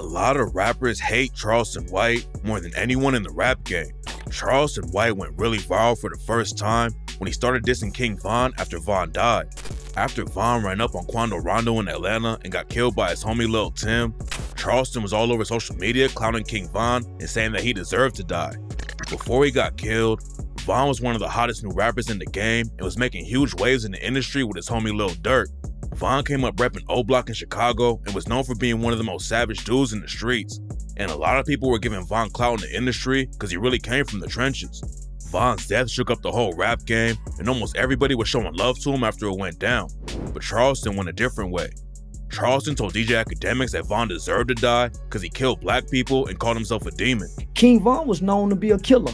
lot of rappers hate Charleston White more than anyone in the rap game. Charleston White went really viral for the first time when he started dissing King Von after Von died. After Von ran up on Quando Rondo in Atlanta and got killed by his homie Lil Tim, Charleston was all over social media clowning King Von and saying that he deserved to die. Before he got killed, Von was one of the hottest new rappers in the game and was making huge waves in the industry with his homie Lil Durk. Von came up repping O-Block in Chicago and was known for being one of the most savage dudes in the streets. And a lot of people were giving Von clout in the industry because he really came from the trenches. Von's death shook up the whole rap game and almost everybody was showing love to him after it went down. But Charleston went a different way. Charleston told DJ Academics that Von deserved to die because he killed black people and called himself a demon. King Von was known to be a killer,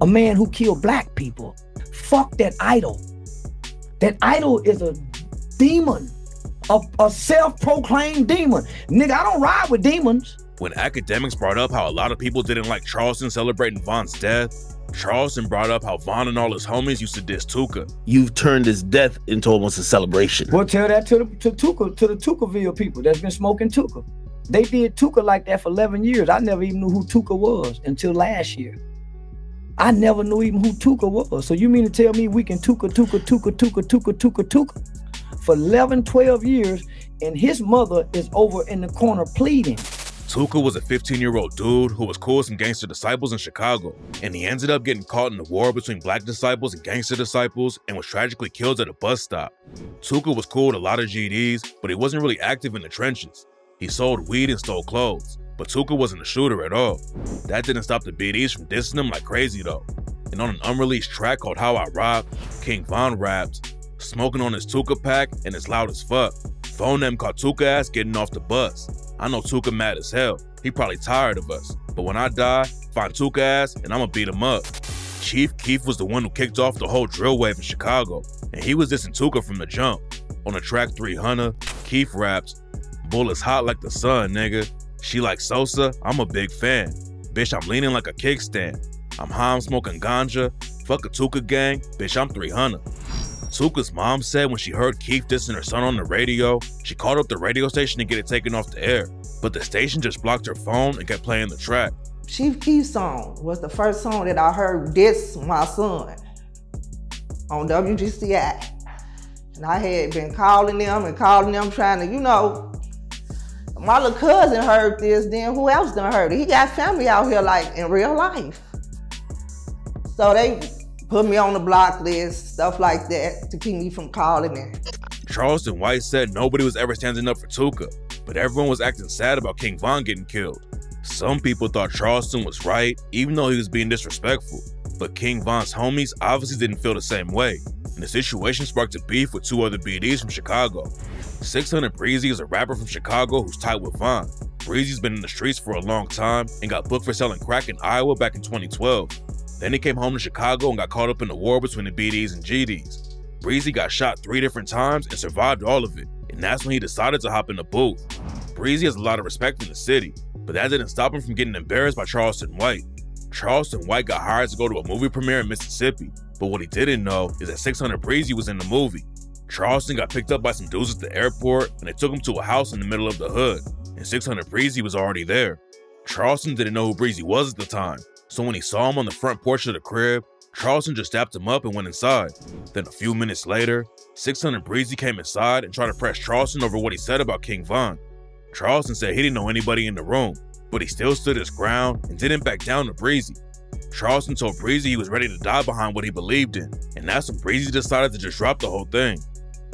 a man who killed black people. Fuck that idol. That idol is a demon, a self-proclaimed demon. Nigga, I don't ride with demons. When Academics brought up how a lot of people didn't like Charleston celebrating Von's death, Charleston brought up how Von and all his homies used to diss Tuka. You've turned his death into almost a celebration. Well, tell that to the Tukaville people that's been smoking Tuka. They did Tuka like that for 11 years. I never even knew who Tuka was until last year. I never knew even who Tuka was. So you mean to tell me we can Tuka for 11, 12 years, and his mother is over in the corner pleading? Tuka was a 15-year-old dude who was cool with some gangster disciples in Chicago, and he ended up getting caught in the war between black disciples and gangster disciples and was tragically killed at a bus stop. Tuka was cool with a lot of GDs, but he wasn't really active in the trenches. He sold weed and stole clothes, but Tuka wasn't a shooter at all. That didn't stop the BDs from dissing him like crazy though. And on an unreleased track called How I Rock, King Von raps, "Smoking on his Tuka pack and it's loud as fuck. Phone them caught Tuka ass getting off the bus. I know Tuka mad as hell. He probably tired of us. But when I die, find Tuka ass and I'ma beat him up." Chief Keef was the one who kicked off the whole drill wave in Chicago, and he was dissing Tuka from the jump. On the track 300, Keef raps, "Bullets hot like the sun, nigga. She like Sosa, I'm a big fan. Bitch, I'm leaning like a kickstand. I'm high, I'm smoking ganja. Fuck a Tuka gang, bitch, I'm 300. Tuka's mom said when she heard Keef dissing her son on the radio, she called up the radio station to get it taken off the air, but the station just blocked her phone and kept playing the track. Chief Keef's song was the first song that I heard diss my son on WGCI. And I had been calling them trying to, you know, my little cousin heard this, then who else done heard it? He got family out here like in real life. So they put me on the block list, stuff like that, to keep me from calling in. Charleston White said nobody was ever standing up for Tuka, but everyone was acting sad about King Von getting killed. Some people thought Charleston was right, even though he was being disrespectful. But King Von's homies obviously didn't feel the same way, and the situation sparked a beef with two other BDs from Chicago. 600 Breezy is a rapper from Chicago who's tight with Von. Breezy's been in the streets for a long time and got booked for selling crack in Iowa back in 2012. Then he came home to Chicago and got caught up in the war between the BDs and GDs. Breezy got shot 3 different times and survived all of it, and that's when he decided to hop in the booth. Breezy has a lot of respect in the city, but that didn't stop him from getting embarrassed by Charleston White. Charleston White got hired to go to a movie premiere in Mississippi, but what he didn't know is that 600 Breezy was in the movie. Charleston got picked up by some dudes at the airport and they took him to a house in the middle of the hood, and 600 Breezy was already there. Charleston didn't know who Breezy was at the time, so when he saw him on the front porch of the crib, Charleston just dapped him up and went inside. Then a few minutes later, 600 Breezy came inside and tried to press Charleston over what he said about King Von. Charleston said he didn't know anybody in the room, but he still stood his ground and didn't back down to Breezy. Charleston told Breezy he was ready to die behind what he believed in, and that's when Breezy decided to just drop the whole thing.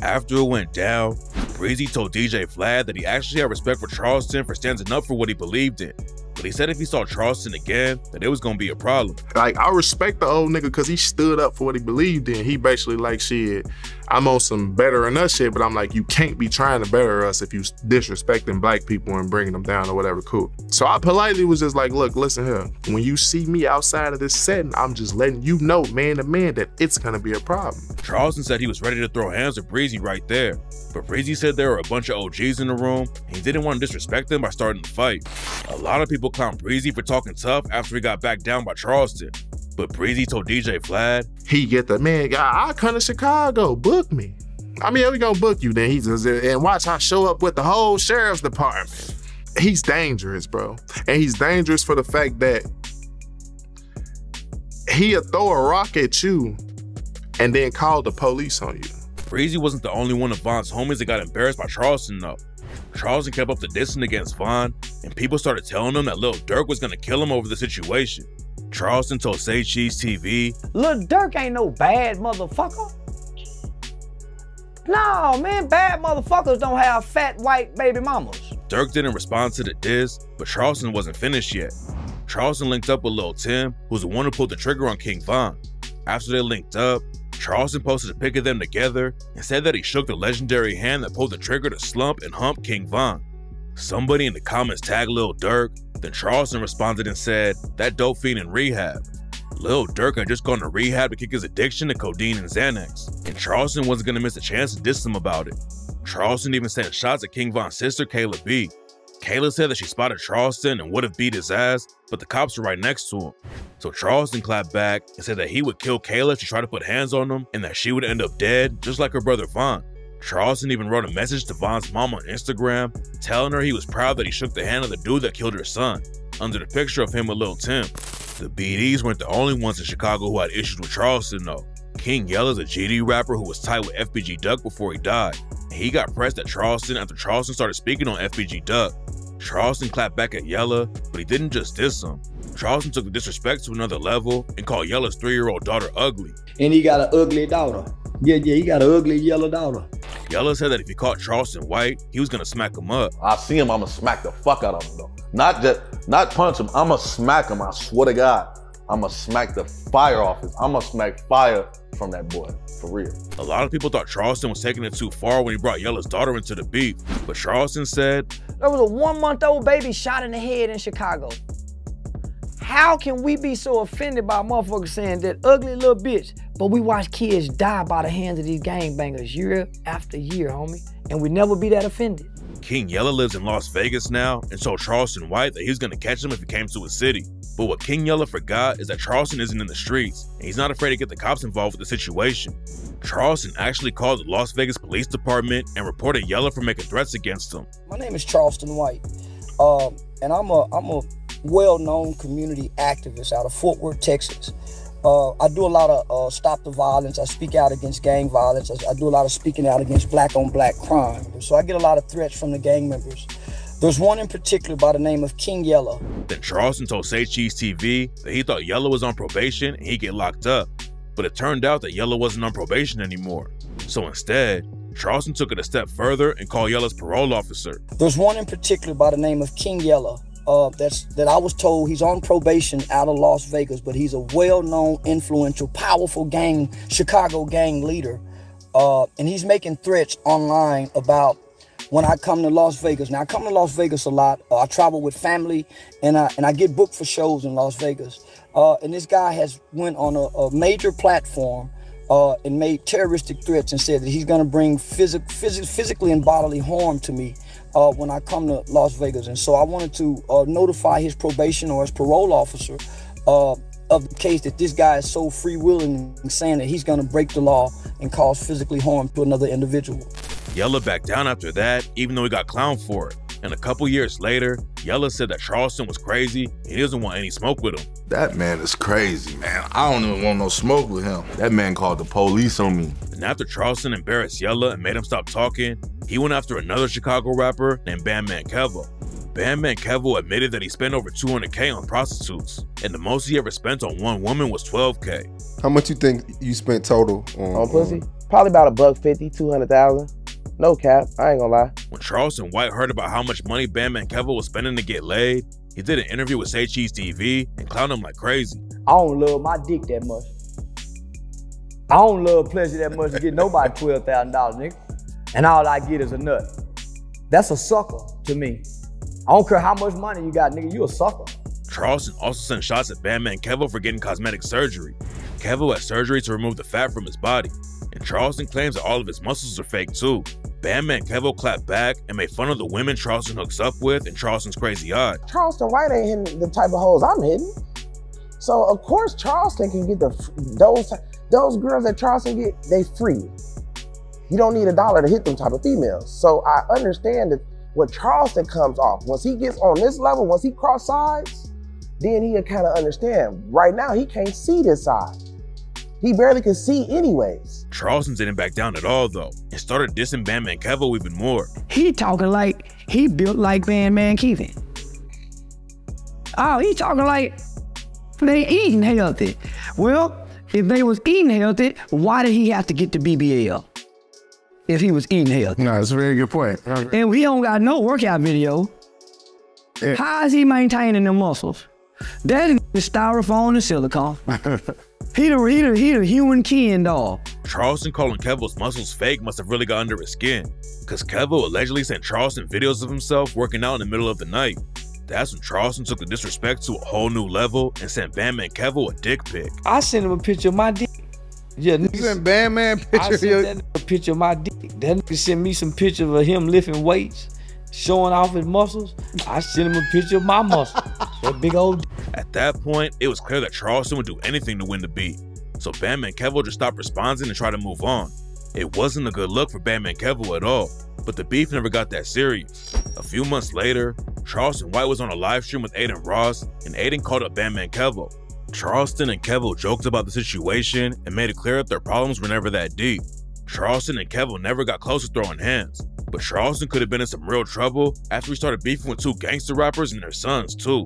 After it went down, Breezy told DJ Vlad that he actually had respect for Charleston for standing up for what he believed in, but he said if he saw Charleston again, that it was gonna be a problem. Like, I respect the old nigga because he stood up for what he believed in. He basically like, shit, I'm on some better than us shit, but I'm like, you can't be trying to better us if you disrespecting black people and bringing them down or whatever, cool. So I politely was just like, look, listen here, when you see me outside of this setting, I'm just letting you know, man to man, that it's gonna be a problem. Charleston said he was ready to throw hands with Breezy right there, but Breezy said there were a bunch of OGs in the room and he didn't want to disrespect them by starting the fight. A lot of people clowned Breezy for talking tough after he got backed down by Charleston, but Breezy told DJ Vlad, he get the, man, I come to Chicago, book me. I mean, we gonna book you then. He says, and watch how I show up with the whole sheriff's department. he's dangerous, bro. And he's dangerous for the fact that he'll throw a rock at you and then call the police on you. Breezy wasn't the only one of Von's homies that got embarrassed by Charleston though. Charleston kept up the distance against Von, and people started telling him that Lil Durk was gonna kill him over the situation. Charleston told Say Cheese TV, Lil Durk ain't no bad motherfucker. No, man, bad motherfuckers don't have fat white baby mamas. Durk didn't respond to the diss, but Charleston wasn't finished yet. Charleston linked up with Lil Tim, who's the one who pulled the trigger on King Von. After they linked up, Charleston posted a pic of them together and said that he shook the legendary hand that pulled the trigger to slump and hump King Von. Somebody in the comments tagged Lil Durk, then Charleston responded and said, that dope fiend in rehab. Lil Durk had just gone to rehab to kick his addiction to codeine and Xanax, and Charleston wasn't gonna miss a chance to diss him about it. Charleston even sent shots at King Von's sister, Kayla B. Kayla said that she spotted Charleston and would have beat his ass, but the cops were right next to him. So Charleston clapped back and said that he would kill Kayla if she tried to put hands on him and that she would end up dead, just like her brother Von. Charleston even wrote a message to Von's mom on Instagram, telling her he was proud that he shook the hand of the dude that killed her son, under the picture of him with Lil Tim. The BDs weren't the only ones in Chicago who had issues with Charleston though. King Yella's a GD rapper who was tight with FBG Duck before he died. He got pressed at Charleston after Charleston started speaking on FBG Duck. Charleston clapped back at Yella, but he didn't just diss him. Charleston took the disrespect to another level and called Yella's 3-year-old daughter ugly. And he got an ugly daughter. Yeah, he got an ugly yellow daughter. Yella said that if he caught Charleston white, he was gonna smack him up. I see him, I'ma smack the fuck out of him though. Not punch him, I'ma smack him, I swear to God. I'ma smack the fire off his, I'ma smack fire from that boy, for real. A lot of people thought Charleston was taking it too far when he brought Yella's daughter into the beef, but Charleston said, there was a 1-month-old baby shot in the head in Chicago. How can we be so offended by motherfuckers saying that ugly little bitch, but we watch kids die by the hands of these gangbangers year after year, homie, and we never be that offended. King Yella lives in Las Vegas now and told Charleston White that he was gonna catch him if he came to his city. But what King Yella forgot is that Charleston isn't in the streets, and he's not afraid to get the cops involved with the situation. Charleston actually called the Las Vegas Police Department and reported Yella for making threats against him. My name is Charleston White, and I'm a well-known community activist out of Fort Worth, Texas. I do a lot of stop the violence. I speak out against gang violence. I do a lot of speaking out against black-on-black crime. So I get a lot of threats from the gang members. There's one in particular by the name of King Yella. Then Charleston told Say Cheese TV that he thought Yella was on probation and he'd get locked up. But it turned out that Yella wasn't on probation anymore. So instead, Charleston took it a step further and called Yella's parole officer. There's one in particular by the name of King Yella. That I was told he's on probation out of Las Vegas, but he's a well-known, influential, powerful Chicago gang leader. And he's making threats online about when I come to Las Vegas. Now, I come to Las Vegas a lot. I travel with family, and I get booked for shows in Las Vegas. And this guy has went on a major platform and made terroristic threats and said that he's going to bring physically and bodily harm to me when I come to Las Vegas. And so I wanted to notify his probation or his parole officer of the case that this guy is so free-willing and saying that he's going to break the law and cause physically harm to another individual. Yella backed down after that, even though he got clowned for it. And a couple years later, Yella said that Charleston was crazy and he doesn't want any smoke with him. That man is crazy, man. I don't even want no smoke with him. That man called the police on me. And after Charleston embarrassed Yella and made him stop talking, he went after another Chicago rapper named Bandman Kevo. Bandman Kevo admitted that he spent over $200K on prostitutes, and the most he ever spent on one woman was $12K. How much you think you spent total on pussy? Probably about $150, 200,000. No cap, I ain't gonna lie. When Charleston White heard about how much money Bandman Kevo was spending to get laid, he did an interview with Say Cheese TV and clowned him like crazy. I don't love my dick that much. I don't love pleasure that much to get nobody $12,000, nigga. And all I get is a nut. That's a sucker to me. I don't care how much money you got, nigga, you a sucker. Charleston also sent shots at Bandman Kevo for getting cosmetic surgery. Kevo had surgery to remove the fat from his body, and Charleston claims that all of his muscles are fake too. Bandman Kevo clapped back and made fun of the women Charleston hooks up with and Charleston's crazy eyes. Charleston White ain't hitting the type of hoes I'm hitting. So of course Charleston can get those girls that Charleston get, they free. You don't need $1 to hit them type of females. So I understand that What Charleston comes off, once he gets on this level, once he cross sides, then he'll kind of understand. Right now, he can't see this side. He barely can see anyways. Charleston didn't back down at all though, and started dissing Bandman Kevo even more. He talking like he built like Bandman Kevo. Oh, he talking like they eating healthy. Well, if they was eating healthy, why did he have to get the BBL? If he was eating healthy. No, that's a very good point. And we don't got no workout video. Yeah. How is he maintaining them muscles? That is styrofoam and silicone. He the human Ken doll. Charleston calling Kevo's muscles fake must have really got under his skin, because Kevo allegedly sent Charleston videos of himself working out in the middle of the night. That's when Charleston took the disrespect to a whole new level and sent Bandman Kevo a dick pic. I sent him a picture of my dick. Yeah, You sent Bandman I picture of sent your... that nigga a picture of my dick. That nigga sent me some pictures of him lifting weights, showing off his muscles. I sent him a picture of my muscles. That big old dick. At that point, it was clear that Charleston would do anything to win the beat. So Bandman Kevo just stopped responding and tried to move on. It wasn't a good look for Bandman Kevo at all, but the beef never got that serious. A few months later, Charleston White was on a live stream with Aiden Ross, and Aiden called up Bandman Kevo. Charleston and Kevo joked about the situation and made it clear that their problems were never that deep. Charleston and Kevo never got close to throwing hands, but Charleston could have been in some real trouble after he started beefing with two gangster rappers and their sons too.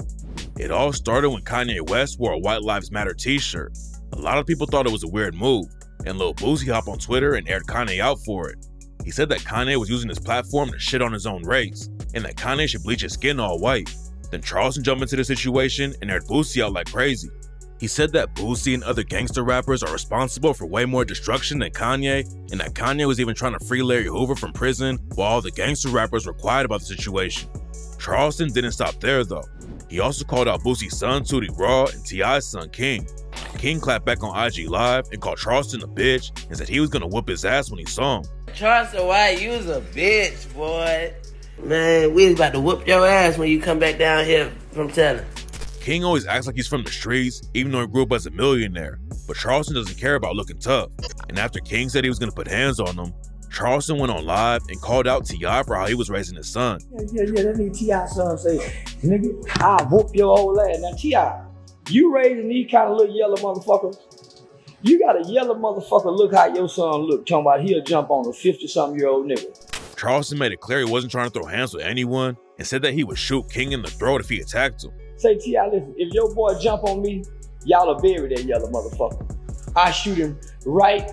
It all started when Kanye West wore a White Lives Matter t-shirt. A lot of people thought it was a weird move, and Lil Boosie hopped on Twitter and aired Kanye out for it. He said that Kanye was using his platform to shit on his own race, and that Kanye should bleach his skin all white. Then Charleston jumped into the situation and aired Boosie out like crazy. He said that Boosie and other gangster rappers are responsible for way more destruction than Kanye, and that Kanye was even trying to free Larry Hoover from prison while all the gangster rappers were quiet about the situation. Charleston didn't stop there though. He also called out Boosie's son Tootie Raw and T.I.'s son King. King clapped back on IG Live and called Charleston a bitch and said he was gonna whoop his ass when he saw him. Charleston White, you was a bitch, boy. Man, we was about to whoop your ass when you come back down here from telling. King always acts like he's from the streets, even though he grew up as a millionaire, but Charleston doesn't care about looking tough. And after King said he was gonna put hands on him, Charleston went on live and called out T.I. for how he was raising his son. Yeah, that nigga T.I.'s son say, nigga, I'll whoop your old ass. Now T.I., you raising these kind of little yellow motherfuckers? You got a yellow motherfucker, look how your son look, talking about he'll jump on a 50-something-year-old nigga. Charleston made it clear he wasn't trying to throw hands with anyone and said that he would shoot King in the throat if he attacked him. Say, T.I., listen, if your boy jump on me, y'all will bury that yellow motherfucker. I shoot him right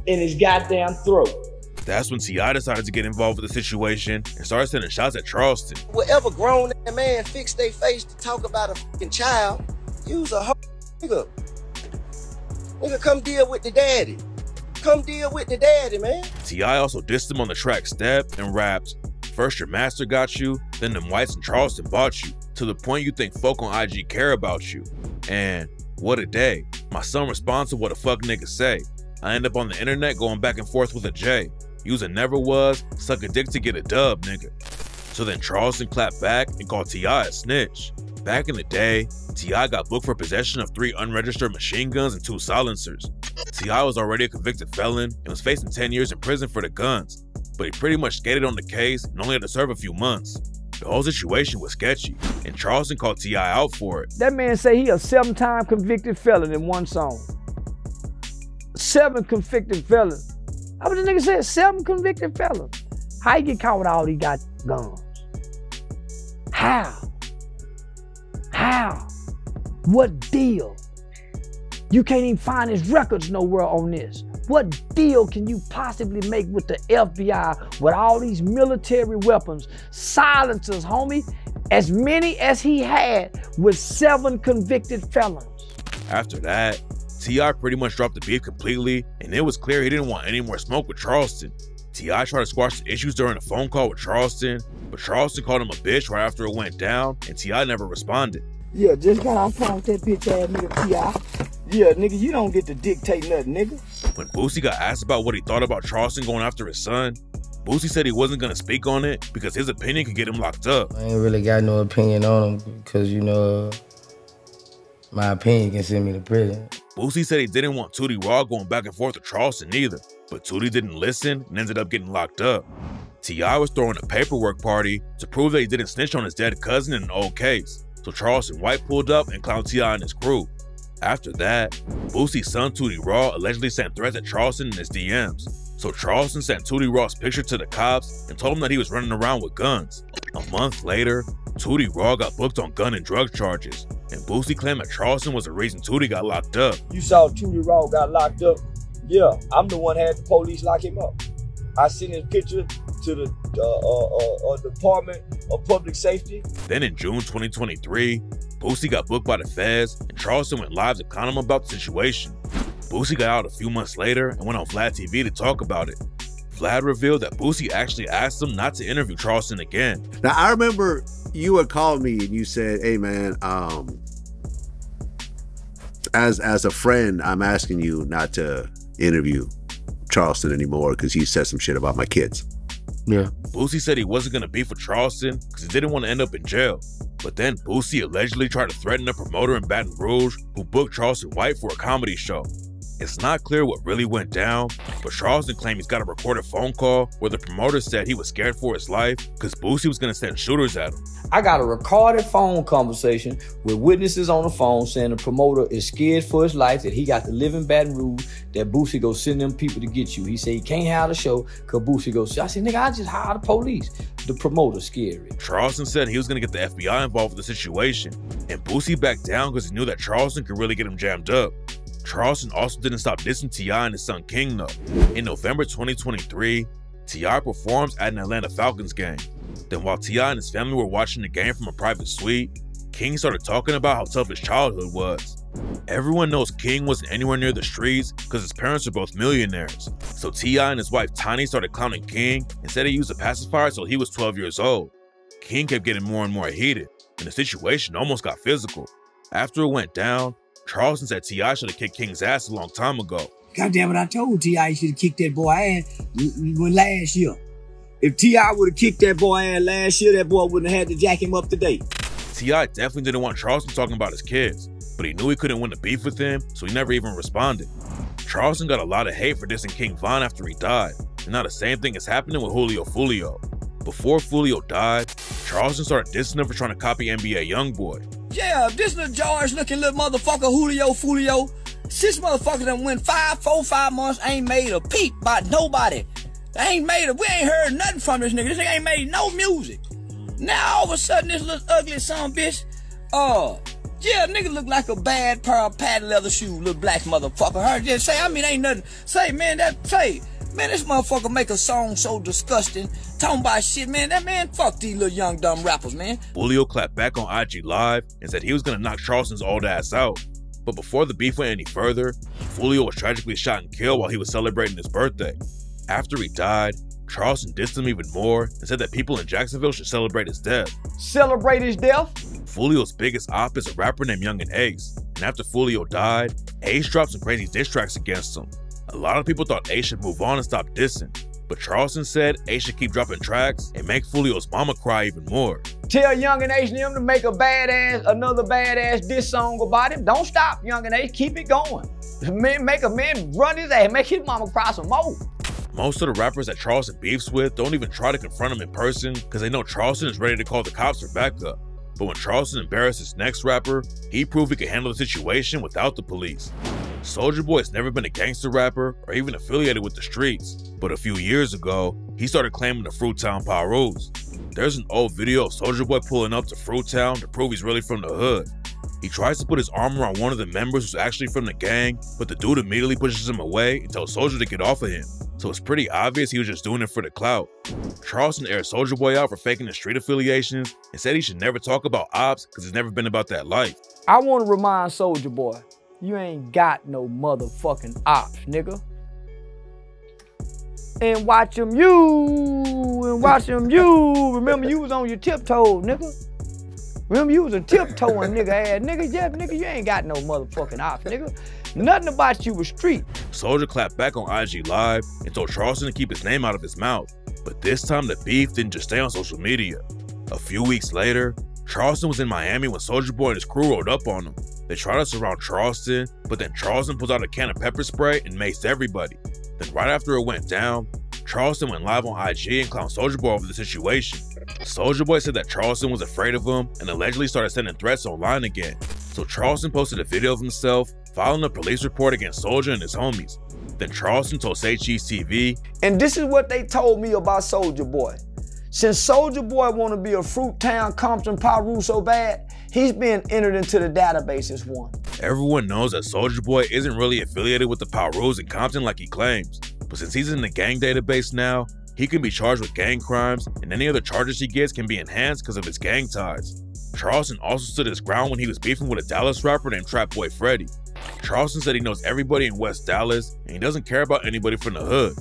in his goddamn throat. That's when T.I. decided to get involved with the situation and started sending shots at Charleston. Whatever grown man fix their face to talk about a fucking child, use a hoe nigga. Nigga, come deal with the daddy. Come deal with the daddy, man. T.I. also dissed him on the track Step and rapped, "First your master got you, then them whites in Charleston bought you, to the point you think folk on IG care about you. And what a day. My son responds to what a fuck nigga say. I end up on the internet going back and forth with a J. Use a never was, suck a dick to get a dub, nigga." So then Charleston clapped back and called T.I. a snitch. Back in the day, T.I. got booked for possession of 3 unregistered machine guns and 2 silencers. T.I. was already a convicted felon and was facing 10 years in prison for the guns, but he pretty much skated on the case and only had to serve a few months. The whole situation was sketchy, and Charleston called T.I. out for it. That man say he a 7-time convicted felon in one song. 7 convicted felons. How about the nigga said 7 convicted felons? How you get caught with all these got guns? How? How? What deal? You can't even find his records nowhere on this. What deal can you possibly make with the FBI with all these military weapons, silencers, homie? As many as he had with 7 convicted felons. After that, T.I. pretty much dropped the beef completely, and it was clear he didn't want any more smoke with Charleston. T.I. tried to squash the issues during a phone call with Charleston, but Charleston called him a bitch right after it went down, and T.I. never responded. Yeah, just got off phone with that bitch ass nigga T.I. Yeah, nigga, you don't get to dictate nothing, nigga. When Boosie got asked about what he thought about Charleston going after his son, Boosie said he wasn't gonna speak on it because his opinion could get him locked up. I ain't really got no opinion on him because, you know, my opinion can send me to prison. Boosie said he didn't want Tootie Raw going back and forth with Charleston either, but Tootie didn't listen and ended up getting locked up. T.I. was throwing a paperwork party to prove that he didn't snitch on his dead cousin in an old case, so Charleston White pulled up and clowned T.I. and his crew. After that, Boosie's son Tootie Raw allegedly sent threats at Charleston in his DMs, so Charleston sent Tootie Raw's picture to the cops and told him that he was running around with guns. A month later, Tootie Raw got booked on gun and drug charges, and Boosie claimed that Charleston was the reason Tootie got locked up. You saw Tootie Raw got locked up? Yeah, I'm the one had the police lock him up. I sent his picture to the Department of Public Safety. Then in June 2023, Boosie got booked by the feds, and Charleston went live to clown him about the situation. Boosie got out a few months later and went on Vlad TV to talk about it. Vlad revealed that Boosie actually asked him not to interview Charleston again. Now, I remember you had called me and you said, hey man, as a friend, I'm asking you not to interview Charleston anymore because he said some shit about my kids. Yeah. Boosie said he wasn't going to beef with Charleston because he didn't want to end up in jail. But then Boosie allegedly tried to threaten a promoter in Baton Rouge who booked Charleston White for a comedy show. It's not clear what really went down, but Charleston claimed he's got a recorded phone call where the promoter said he was scared for his life because Boosie was going to send shooters at him. I got a recorded phone conversation with witnesses on the phone saying the promoter is scared for his life, that he got to live in Baton Rouge, that Boosie go send them people to get you. He said he can't have the show because Boosie goes, I said, nigga, I just hired the police. The promoter's scary. Charleston said he was going to get the FBI involved with the situation, and Boosie backed down because he knew that Charleston could really get him jammed up. Charleston also didn't stop dissing T.I. and his son King though. In November 2023, T.I. performs at an Atlanta Falcons game. Then while T.I. and his family were watching the game from a private suite, King started talking about how tough his childhood was. Everyone knows King wasn't anywhere near the streets because his parents are both millionaires. So T.I. and his wife Tiny started clowning King and said he used a pacifier until he was 12 years old. King kept getting more and more heated, and the situation almost got physical. After it went down, Charleston said T.I. should have kicked King's ass a long time ago. God damn it, I told T.I. he should have kicked that boy ass last year. If T.I. would have kicked that boy ass last year, that boy wouldn't have had to jack him up today. T.I. definitely didn't want Charleston talking about his kids, but he knew he couldn't win the beef with him, so he never even responded. Charleston got a lot of hate for dissing King Von after he died, and now the same thing is happening with Julio Fulio. Before Fulio died, Charleston started dissing him for trying to copy NBA YoungBoy. Yeah, this little George looking little motherfucker, Julio Fulio. This motherfucker done went 5 months, ain't made a peep by nobody. We ain't heard nothing from this nigga. This nigga ain't made no music. Now all of a sudden this little ugly son bitch, yeah, nigga look like a bad pair of patent leather shoes, little black motherfucker. Her just say, I mean, ain't nothing. Say, man, this motherfucker make a song so disgusting. Talking about shit, man. That man, fuck these little young dumb rappers, man. Fulio clapped back on IG Live and said he was gonna knock Charleston's old ass out. But before the beef went any further, Fulio was tragically shot and killed while he was celebrating his birthday. After he died, Charleston dissed him even more and said that people in Jacksonville should celebrate his death. Celebrate his death? Fulio's biggest op is a rapper named Young and Ace, and after Fulio died, Ace dropped some crazy diss tracks against him. A lot of people thought Ace should move on and stop dissing, but Charleston said Ace should keep dropping tracks and make Fulio's mama cry even more. Tell Young and Ace and them to make another badass diss song about him. Don't stop, Young and Ace, keep it going. Make a man run his ass, make his mama cry some more. Most of the rappers that Charleston beefs with don't even try to confront him in person because they know Charleston is ready to call the cops for backup. But when Charleston embarrassed his next rapper, he proved he could handle the situation without the police. Soulja Boy has never been a gangster rapper or even affiliated with the streets, but a few years ago, he started claiming the Fruitown Pyrus. There's an old video of Soulja Boy pulling up to Fruitown to prove he's really from the hood. He tries to put his arm around one of the members who's actually from the gang, but the dude immediately pushes him away and tells Soulja to get off of him. So it's pretty obvious he was just doing it for the clout. Charleston aired Soulja Boy out for faking his street affiliations and said he should never talk about ops because it's never been about that life. I want to remind Soulja Boy, you ain't got no motherfucking ops, nigga. And watch them you, remember you was on your tiptoes, nigga. Remember you was a tiptoeing nigga ass nigga. Yeah, nigga, you ain't got no motherfucking ops, nigga. Nothing about you was street. Soulja clapped back on IG Live and told Charleston to keep his name out of his mouth. But this time the beef didn't just stay on social media. A few weeks later, Charleston was in Miami when Soulja Boy and his crew rolled up on him. They tried to surround Charleston, but then Charleston pulls out a can of pepper spray and maced everybody. Then right after it went down, Charleston went live on IG and clowned Soulja Boy over the situation. Soulja Boy said that Charleston was afraid of him and allegedly started sending threats online again. So Charleston posted a video of himself filing a police report against Soulja and his homies. Then Charleston told Say Cheese TV, and this is what they told me about Soulja Boy. Since Soulja Boy want to be a Fruittown, Compton, Piru so bad, he's being entered into the database as one. Everyone knows that Soulja Boy isn't really affiliated with the Pirus in Compton like he claims, but since he's in the gang database now, he can be charged with gang crimes, and any other charges he gets can be enhanced because of his gang ties. Charleston also stood his ground when he was beefing with a Dallas rapper named Trap Boy Freddy. Charleston said he knows everybody in West Dallas, and he doesn't care about anybody from the hood.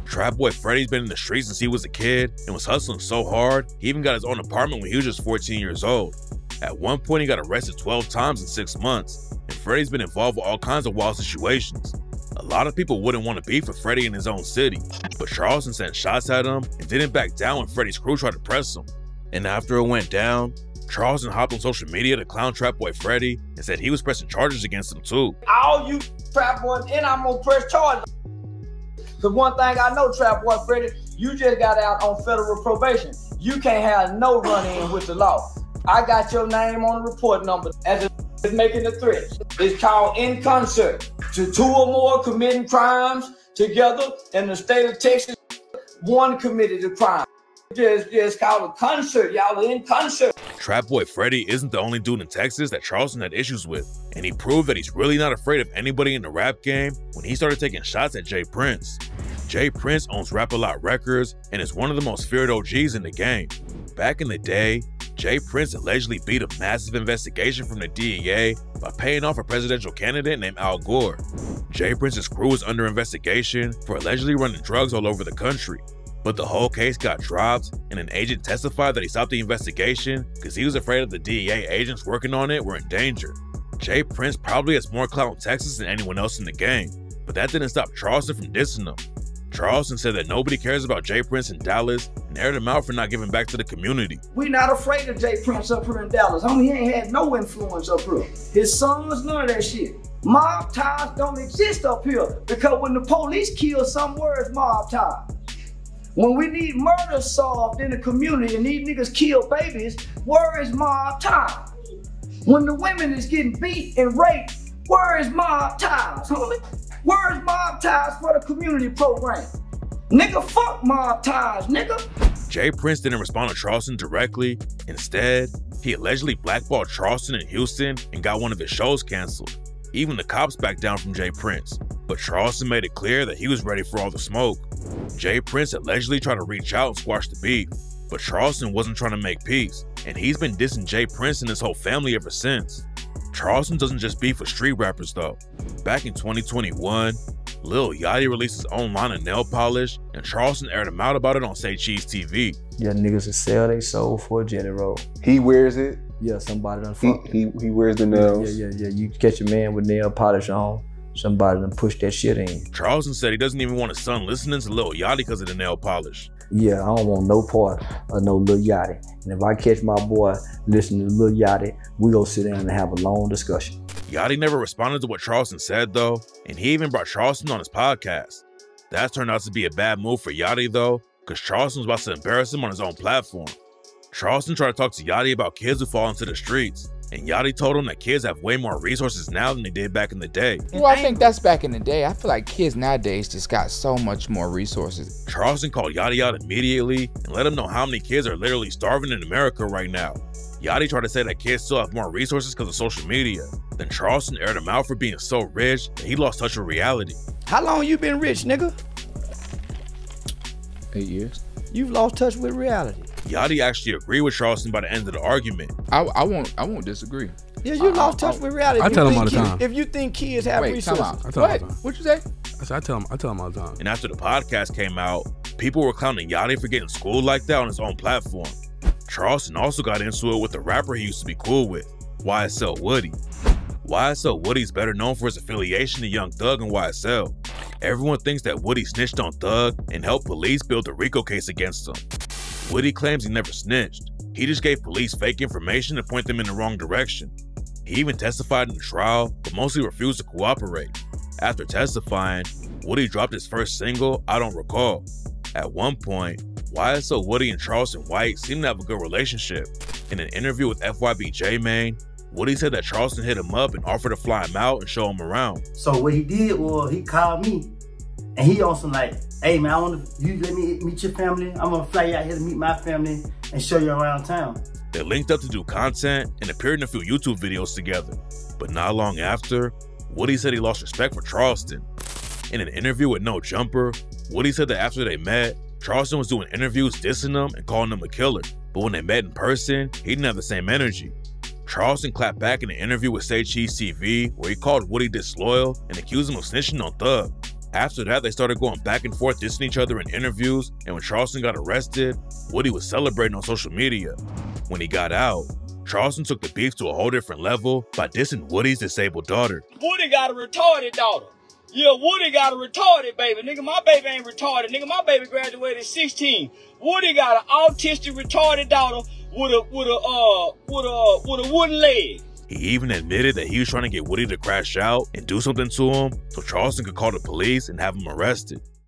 Trap Boy Freddy's been in the streets since he was a kid and was hustling so hard, he even got his own apartment when he was just 14 years old. At one point, he got arrested 12 times in 6 months, and Freddy's been involved with all kinds of wild situations. A lot of people wouldn't want to beef with Freddy in his own city, but Charleston sent shots at him and didn't back down when Freddy's crew tried to press him. And after it went down, Charleston hopped on social media to clown Trap Boy Freddy and said he was pressing charges against him too. All you Trap Boys, and I'm gonna press charges. Cause one thing I know, Trap Boy Freddy, you just got out on federal probation. You can't have no run-in with the law. I got your name on the report number as it's making the threats. It's called in concert to 2 or more committing crimes together in the state of Texas. One committed a crime. Just called a concert. Y'all are in concert. Trap Boy Freddy isn't the only dude in Texas that Charleston had issues with, and he proved that he's really not afraid of anybody in the rap game when he started taking shots at Jay Prince. Jay Prince owns Rap-A-Lot Records and is one of the most feared OGs in the game. Back in the day, Jay Prince allegedly beat a massive investigation from the DEA by paying off a presidential candidate named Al Gore. Jay Prince's crew is under investigation for allegedly running drugs all over the country. But the whole case got dropped, and an agent testified that he stopped the investigation because he was afraid of the DEA agents working on it were in danger. Jay Prince probably has more clout in Texas than anyone else in the game, but that didn't stop Charleston from dissing him. Charleston said that nobody cares about Jay Prince in Dallas and aired him out for not giving back to the community. We not afraid of Jay Prince up here in Dallas. Homie, he ain't had no influence up here. His sons, none of that shit. Mob ties don't exist up here because when the police kill some, where is mob ties? When we need murder solved in the community and these niggas kill babies, where is mob ties? When the women is getting beat and raped, where is mob ties, homie? Where is mob ties for the community program? Nigga, fuck mob ties, nigga. Jay Prince didn't respond to Charleston directly. Instead, he allegedly blackballed Charleston in Houston and got one of his shows canceled. Even the cops backed down from Jay Prince, but Charleston made it clear that he was ready for all the smoke. Jay Prince allegedly tried to reach out and squash the beef, but Charleston wasn't trying to make peace, and he's been dissing Jay Prince and his whole family ever since. Charleston doesn't just beef with street rappers though. Back in 2021, Lil Yachty released his own line of nail polish, and Charleston aired him out about it on Say Cheese TV. Yeah, niggas that sell they soul for a jelly roll. He wears it? Yeah, somebody done fucked he wears the nails. Yeah. You catch a man with nail polish on, somebody done push that shit in. Charleston said he doesn't even want his son listening to Lil Yachty because of the nail polish. Yeah, I don't want no part of no Lil Yachty. And if I catch my boy listening to Lil Yachty, we go sit down and have a long discussion. Yachty never responded to what Charleston said though, and he even brought Charleston on his podcast. That turned out to be a bad move for Yachty though, because Charleston was about to embarrass him on his own platform. Charleston tried to talk to Yachty about kids who fall into the streets, and Yachty told him that kids have way more resources now than they did back in the day. Well, I think that's back in the day. I feel like kids nowadays just got so much more resources. Charleston called Yachty out immediately and let him know how many kids are literally starving in America right now. Yachty tried to say that kids still have more resources because of social media. Then Charleston aired him out for being so rich that he lost touch with reality. How long you been rich, nigga? 8 years. You've lost touch with reality. Yachty actually agreed with Charleston by the end of the argument. I won't disagree. Yeah, you lost touch with reality. I tell him all the time. If you think kids have resources. I tell him all the time. What you say? I tell him all the time. And after the podcast came out, people were clowning Yachty for getting schooled like that on his own platform. Charleston also got into it with the rapper he used to be cool with, YSL Woody. YSL Woody's better known for his affiliation to Young Thug and YSL. Everyone thinks that Woody snitched on Thug and helped police build a RICO case against him. Woody claims he never snitched. He just gave police fake information to point them in the wrong direction. He even testified in the trial, but mostly refused to cooperate. After testifying, Woody dropped his first single, I Don't Recall. At one point, YSL Woody and Charleston White seemed to have a good relationship. In an interview with FYBJ Main, Woody said that Charleston hit him up and offered to fly him out and show him around. So what he did was he called me and he on some like, hey man, I want you let me meet your family. I'm gonna fly you out here to meet my family and show you around town. They linked up to do content and appeared in a few YouTube videos together. But not long after, Woody said he lost respect for Charleston. In an interview with No Jumper, Woody said that after they met, Charleston was doing interviews dissing him and calling him a killer. But when they met in person, he didn't have the same energy. Charleston clapped back in an interview with Say Cheese TV where he called Woody disloyal and accused him of snitching on Thug. After that, they started going back and forth dissing each other in interviews, and when Charleston got arrested, Woody was celebrating on social media. When he got out, Charleston took the beef to a whole different level by dissing Woody's disabled daughter. Woody got a retarded daughter. Yeah, Woody got a retarded baby. Nigga, my baby ain't retarded. Nigga, my baby graduated at 16. Woody got an autistic retarded daughter with a wooden leg. He even admitted that he was trying to get Woody to crash out and do something to him so Charleston could call the police and have him arrested.